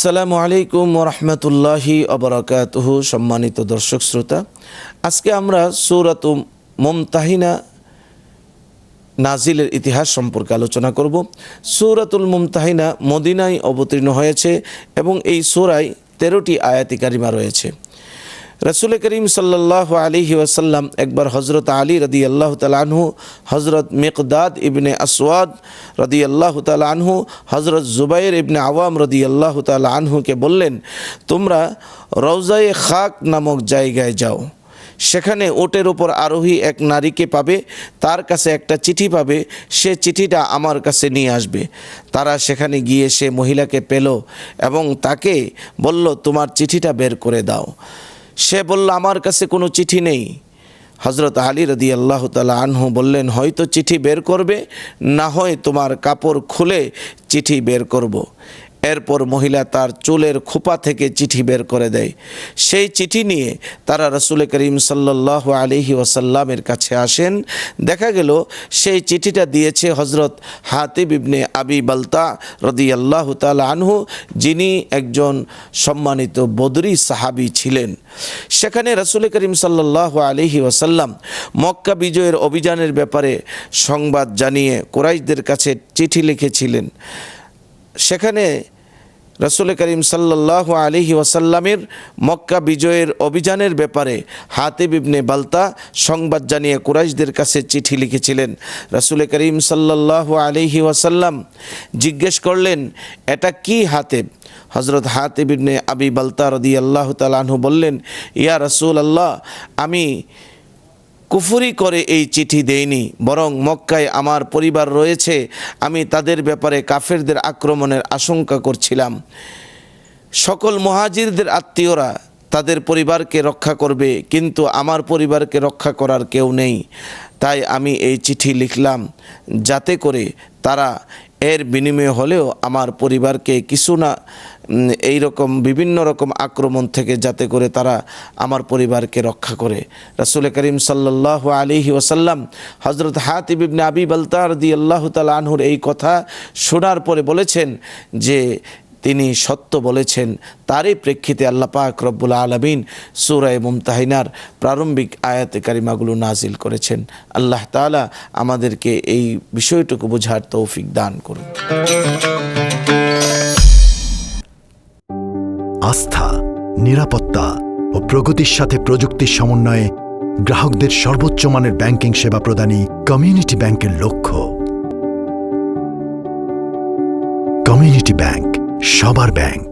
আসসালামু আলাইকুম ওয়া রাহমাতুল্লাহি ওয়া বারাকাতুহু। সম্মানিত দর্শক শ্রোতা, আজকে আমরা সূরাতুল মুমতাহিনা নাজিলের ইতিহাস সম্পর্কে আলোচনা করব। সূরাতুল মুমতাহিনা মদিনায় অবতীর্ণ হয়েছে এবং এই সূরায় 13টি আয়াতি কারিমা রয়েছে। রাসূল করিম সাল্লাল্লাহু আলাইহি ওয়াসাল্লাম একবার হযরত আলী রাদিয়াল্লাহু তাআলা আনহু, হযরত মিকদাদ ইবনে আসওয়াদ রাদিয়াল্লাহু তাআলা আনহু, হযরত জুবাইর ইবনে আওয়াম রাদিয়াল্লাহু তাআলা আনহুকে বললেন, তোমরা রওজায়ে খাক নামক জায়গায় যাও, সেখানে ওটের উপর আরোহী এক নারীকে পাবে, তার কাছে একটা চিঠি পাবে, সে চিঠিটা আমার কাছে নিয়ে আসবে। তারা সেখানে গিয়ে সে মহিলাকে পেল এবং তাকে বলল, তোমার চিঠিটা বের করে দাও। সে বলল, আমার কাছে কোনো চিঠি নেই। হযরত আলী রাদিয়াল্লাহু তাআলা আনহু বললেন, হয়তো চিঠি বের করবে, না হয় তোমার কাপড় খুলে চিঠি বের করব। এরপর মহিলা তার চুলের খোপা থেকে চিঠি বের করে দেয়। সেই চিঠি নিয়ে তারা রাসূল করিম সাল্লাল্লাহু আলাইহি ওয়াসাল্লামের কাছে আসেন। দেখা গেল সেই চিঠিটা দিয়েছে হযরত হাতিব ইবনে আবি বালতা রাদিয়াল্লাহু তাআলা আনহু, যিনি একজন সম্মানিত বদরি সাহাবী ছিলেন। সেখানে রাসূল করিম সাল্লাল্লাহু আলাইহি ওয়াসাল্লাম মক্কা বিজয়ের অভিযানের ব্যাপারে সংবাদ জানিয়ে কুরাইশদের কাছে চিঠি লিখেছিলেন। সেখানে রাসূল করিম সাল্লাল্লাহু আলাইহি ওয়াসাল্লামের মক্কা বিজয়ের অভিযানের ব্যাপারে হাতিব ইবনে বালতা সংবাদ জানিয়ে কুরাইশদের কাছে চিঠি লিখেছিলেন। রাসূল করিম সাল্লাল্লাহু আলাইহি ওয়াসাল্লাম জিজ্ঞেস করলেন, এটা কি হাতিব? হযরত হাতিব ইবনে আবি বালতা রাদিয়াল্লাহু তাআলা আনহু বললেন, ইয়া রাসূলুল্লাহ, আমি কুফরি করে এই চিঠি দেইনি, বরং মক্কায় আমার পরিবার রয়েছে, আমি তাদের ব্যাপারে কাফেরদের আক্রমণের আশঙ্কা করছিলাম। সকল মুহাজিরদের আত্মীয়রা তাদের পরিবারকে রক্ষা করবে, কিন্তু আমার পরিবারকে রক্ষা করার কেউ নেই। তাই আমি এই চিঠি লিখলাম, যাতে করে তারা এর বিনিময়ে হলেও আমার পরিবারকে কিছু না এই রকম বিভিন্ন রকম আক্রমণ থেকে যাতে করে তারা আমার পরিবারকে রক্ষা করে। রাসূল করিম সাল্লাল্লাহু আলাইহি ওয়াসাল্লাম হযরত হাতিব ইবনে আবি বালতা রাদিয়াল্লাহু তাআলা আনহুর এই কথা শোনার পরে বলেছেন যে তিনি সত্য বলেছেন। তারই প্রেক্ষিতে আল্লাহ পাক রব্বুল আলামিন সূরা মুমতাহিনার প্রারম্ভিক আয়াতে কারিমাগুলো নাজিল করেছেন। আল্লাহ তাআলা আমাদেরকে এই বিষয়টুকু বোঝার তৌফিক দান করুন। আস্থা, নিরাপত্তা ও প্রগতির সাথে প্রযুক্তির সমন্বয়ে গ্রাহকদের সর্বোচ্চ মানের ব্যাংকিং সেবা প্রদানই কমিউনিটি ব্যাংকের লক্ষ্য। কমিউনিটি ব্যাংক, সবার ব্যাংক।